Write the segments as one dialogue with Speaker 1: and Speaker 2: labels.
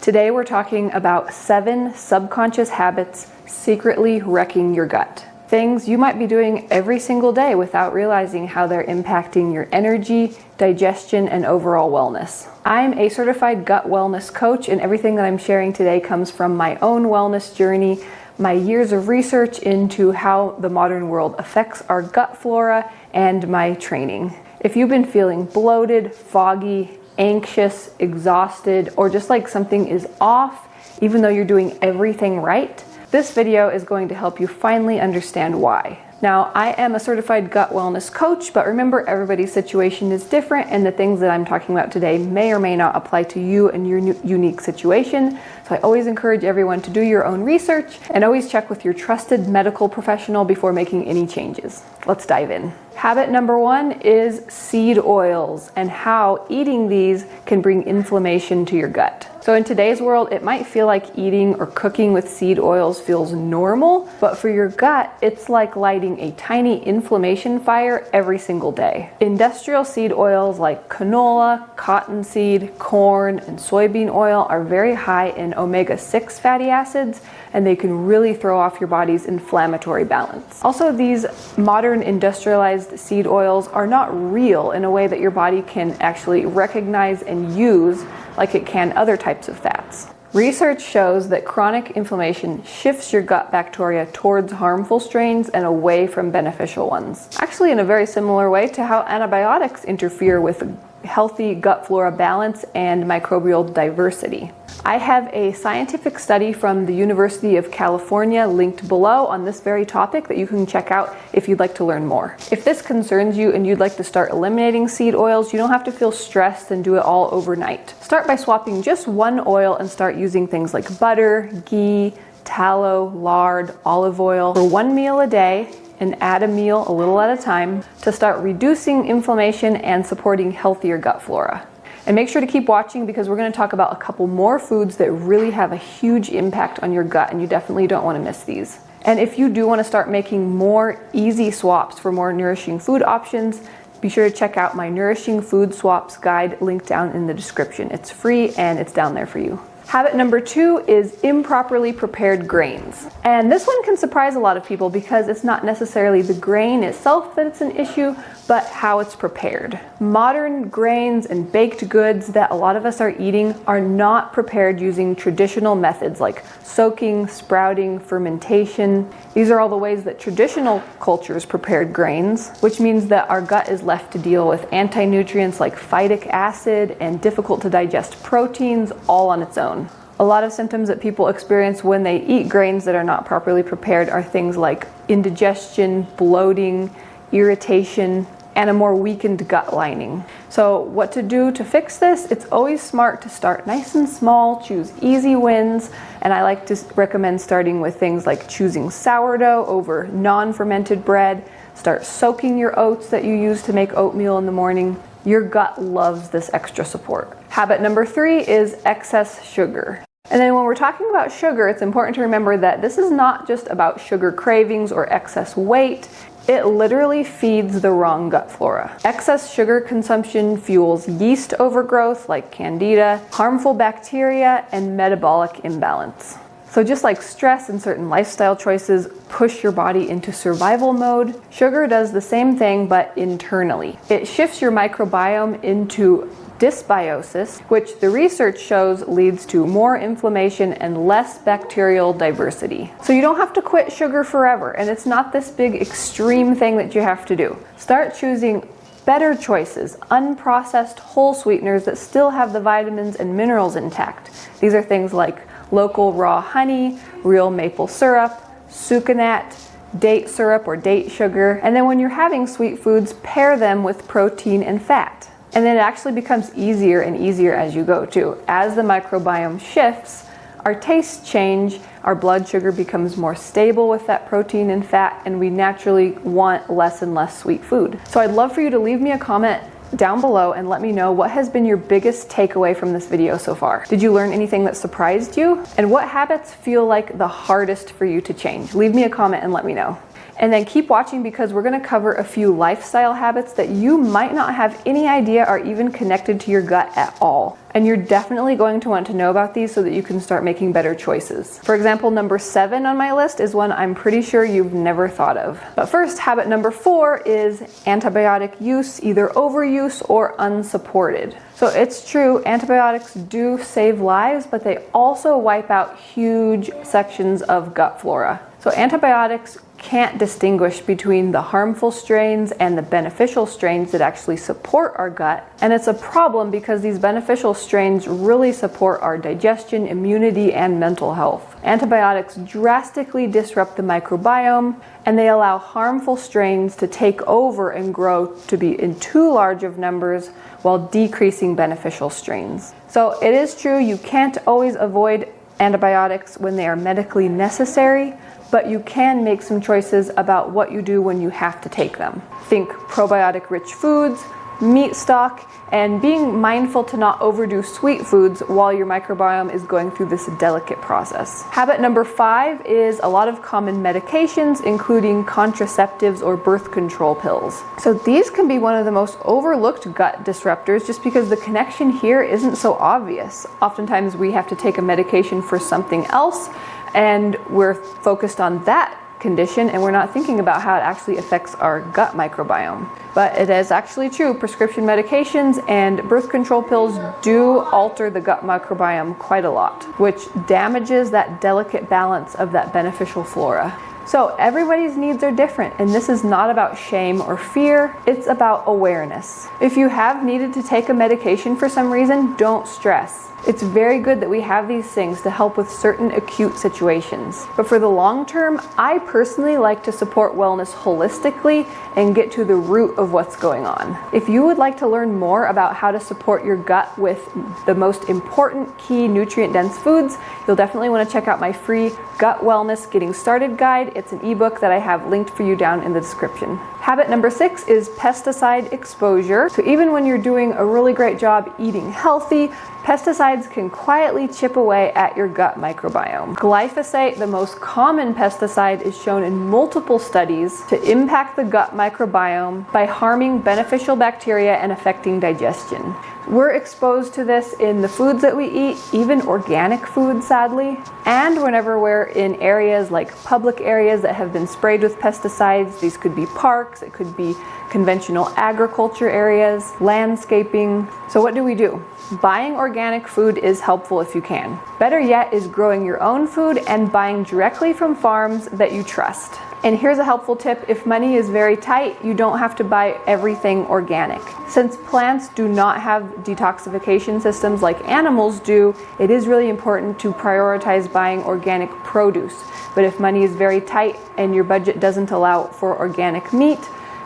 Speaker 1: Today we're talking about 7 subconscious habits secretly wrecking your gut. Things you might be doing every single day without realizing how they're impacting your energy, digestion, and overall wellness. I'm a certified gut wellness coach, and everything that I'm sharing today comes from my own wellness journey, my years of research into how the modern world affects our gut flora, and my training. If you've been feeling bloated, foggy, anxious, exhausted, or just like something is off, even though you're doing everything right, this video is going to help you finally understand why. Now, I am a certified gut wellness coach, but remember, everybody's situation is different, and the things that I'm talking about today may or may not apply to you and your unique situation. So I always encourage everyone to do your own research and always check with your trusted medical professional before making any changes. Let's dive in. Habit number 1 is seed oils and how eating these can bring inflammation to your gut. So in today's world, it might feel like eating or cooking with seed oils feels normal, but for your gut, it's like lighting a tiny inflammation fire every single day. Industrial seed oils like canola, cottonseed, corn, and soybean oil are very high in omega-6 fatty acids, and they can really throw off your body's inflammatory balance. Also, these modern industrialized seed oils are not real in a way that your body can actually recognize and use like it can other types of fats. Research shows that chronic inflammation shifts your gut bacteria towards harmful strains and away from beneficial ones. Actually, in a very similar way to how antibiotics interfere with healthy gut flora balance and microbial diversity. I have a scientific study from the University of California linked below on this very topic that you can check out if you'd like to learn more. If this concerns you and you'd like to start eliminating seed oils, you don't have to feel stressed and do it all overnight. Start by swapping just one oil and start using things like butter, ghee, tallow, lard, olive oil for one meal a day, and add a meal a little at a time to start reducing inflammation and supporting healthier gut flora. And make sure to keep watching because we're going to talk about a couple more foods that really have a huge impact on your gut, and you definitely don't want to miss these. And if you do want to start making more easy swaps for more nourishing food options, be sure to check out my Nourishing Food Swaps guide linked down in the description. It's free and it's down there for you. Habit number 2 is improperly prepared grains. And this one can surprise a lot of people because it's not necessarily the grain itself that it's an issue, but how it's prepared. Modern grains and baked goods that a lot of us are eating are not prepared using traditional methods like soaking, sprouting, fermentation. These are all the ways that traditional cultures prepared grains, which means that our gut is left to deal with anti-nutrients like phytic acid and difficult to digest proteins all on its own. A lot of symptoms that people experience when they eat grains that are not properly prepared are things like indigestion, bloating, irritation, and a more weakened gut lining. So what to do to fix this? It's always smart to start nice and small, choose easy wins, and I like to recommend starting with things like choosing sourdough over non-fermented bread, start soaking your oats that you use to make oatmeal in the morning. Your gut loves this extra support. Habit number 3 is excess sugar. And then when we're talking about sugar, it's important to remember that this is not just about sugar cravings or excess weight. It literally feeds the wrong gut flora. Excess sugar consumption fuels yeast overgrowth like candida, harmful bacteria, and metabolic imbalance. So just like stress and certain lifestyle choices push your body into survival mode, sugar does the same thing but internally. It shifts your microbiome into dysbiosis, which the research shows leads to more inflammation and less bacterial diversity. So you don't have to quit sugar forever, and it's not this big extreme thing that you have to do. Start choosing better choices, unprocessed whole sweeteners that still have the vitamins and minerals intact. These are things like local raw honey, real maple syrup, sucanat, date syrup or date sugar, and then when you're having sweet foods, pair them with protein and fat. And then it actually becomes easier and easier as you go too. As the microbiome shifts, our tastes change, our blood sugar becomes more stable with that protein and fat, and we naturally want less and less sweet food. So I'd love for you to leave me a comment down below and let me know what has been your biggest takeaway from this video so far. Did you learn anything that surprised you? And what habits feel like the hardest for you to change? Leave me a comment and let me know. And then keep watching because we're going to cover a few lifestyle habits that you might not have any idea are even connected to your gut at all. And you're definitely going to want to know about these so that you can start making better choices. For example, number 7 on my list is one I'm pretty sure you've never thought of. But first, habit number 4 is antibiotic use, either overuse or unsupported. So it's true, antibiotics do save lives, but they also wipe out huge sections of gut flora. So antibiotics can't distinguish between the harmful strains and the beneficial strains that actually support our gut. And it's a problem because these beneficial strains really support our digestion, immunity, and mental health. Antibiotics drastically disrupt the microbiome, and they allow harmful strains to take over and grow to be in too large of numbers while decreasing beneficial strains. So it is true, you can't always avoid antibiotics when they are medically necessary, but you can make some choices about what you do when you have to take them. Think probiotic-rich foods, meat stock, and being mindful to not overdo sweet foods while your microbiome is going through this delicate process. Habit number 5 is a lot of common medications, including contraceptives or birth control pills. So these can be one of the most overlooked gut disruptors just because the connection here isn't so obvious. Oftentimes we have to take a medication for something else, and we're focused on that condition and we're not thinking about how it actually affects our gut microbiome. But it is actually true, prescription medications and birth control pills do alter the gut microbiome quite a lot, which damages that delicate balance of that beneficial flora. So everybody's needs are different, and this is not about shame or fear, it's about awareness. If you have needed to take a medication for some reason, don't stress. It's very good that we have these things to help with certain acute situations. But for the long term, I personally like to support wellness holistically and get to the root of what's going on. If you would like to learn more about how to support your gut with the most important key nutrient-dense foods, you'll definitely want to check out my free Gut Wellness Getting Started guide. It's an ebook that I have linked for you down in the description. Habit number 6 is pesticide exposure. So even when you're doing a really great job eating healthy, pesticides can quietly chip away at your gut microbiome. Glyphosate, the most common pesticide, is shown in multiple studies to impact the gut microbiome by harming beneficial bacteria and affecting digestion. We're exposed to this in the foods that we eat, even organic foods, sadly, and whenever we're in areas like public areas that have been sprayed with pesticides. These could be parks, it could be conventional agriculture areas, landscaping. So what do? Buying organic food is helpful if you can. Better yet is growing your own food and buying directly from farms that you trust. And here's a helpful tip: if money is very tight, you don't have to buy everything organic. Since plants do not have detoxification systems like animals do, it is really important to prioritize buying organic produce. But if money is very tight and your budget doesn't allow for organic meat,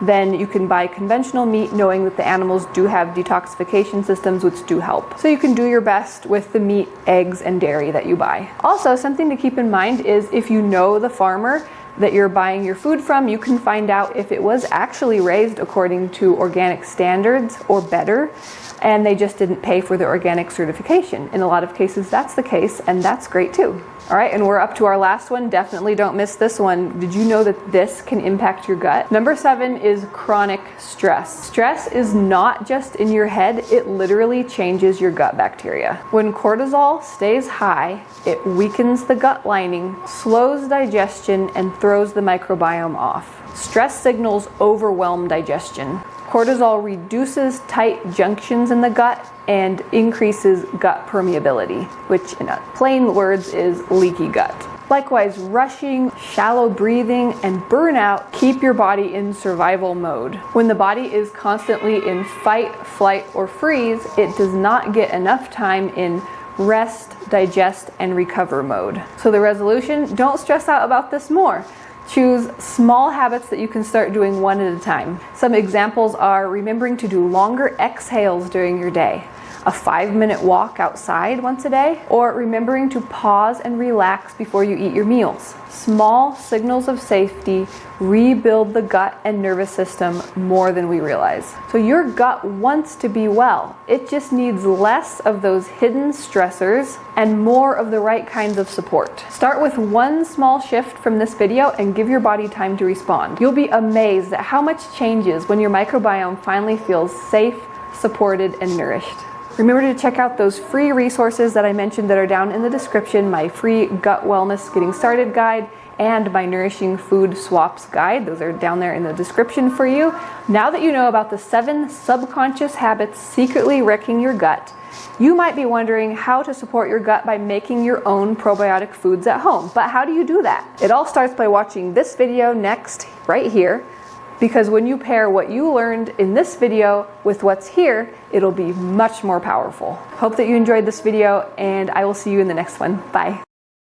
Speaker 1: then you can buy conventional meat knowing that the animals do have detoxification systems which do help. So you can do your best with the meat, eggs, and dairy that you buy. Also, something to keep in mind is if you know the farmer that you're buying your food from, you can find out if it was actually raised according to organic standards or better, and they just didn't pay for the organic certification. In a lot of cases, that's the case, and that's great too. All right, and we're up to our last one. Definitely don't miss this one. Did you know that this can impact your gut? Number 7 is chronic stress. Stress is not just in your head, it literally changes your gut bacteria. When cortisol stays high, it weakens the gut lining, slows digestion, and throws the microbiome off. Stress signals overwhelm digestion. Cortisol reduces tight junctions in the gut and increases gut permeability, which in plain words is leaky gut. Likewise, rushing, shallow breathing, and burnout keep your body in survival mode. When the body is constantly in fight, flight, or freeze, it does not get enough time in rest, digest, and recover mode. So the resolution: don't stress out about this more. Choose small habits that you can start doing one at a time. Some examples are remembering to do longer exhales during your day. a 5-minute walk outside once a day, or remembering to pause and relax before you eat your meals. Small signals of safety rebuild the gut and nervous system more than we realize. So your gut wants to be well. It just needs less of those hidden stressors and more of the right kinds of support. Start with one small shift from this video and give your body time to respond. You'll be amazed at how much changes when your microbiome finally feels safe, supported, and nourished. Remember to check out those free resources that I mentioned that are down in the description, my free Gut Wellness Getting Started guide and my Nourishing Food Swaps guide. Those are down there in the description for you. Now that you know about the 7 subconscious habits secretly wrecking your gut, you might be wondering how to support your gut by making your own probiotic foods at home. But how do you do that? It all starts by watching this video next, right here, because when you pair what you learned in this video with what's here, it'll be much more powerful. Hope that you enjoyed this video, and I will see you in the next one. Bye.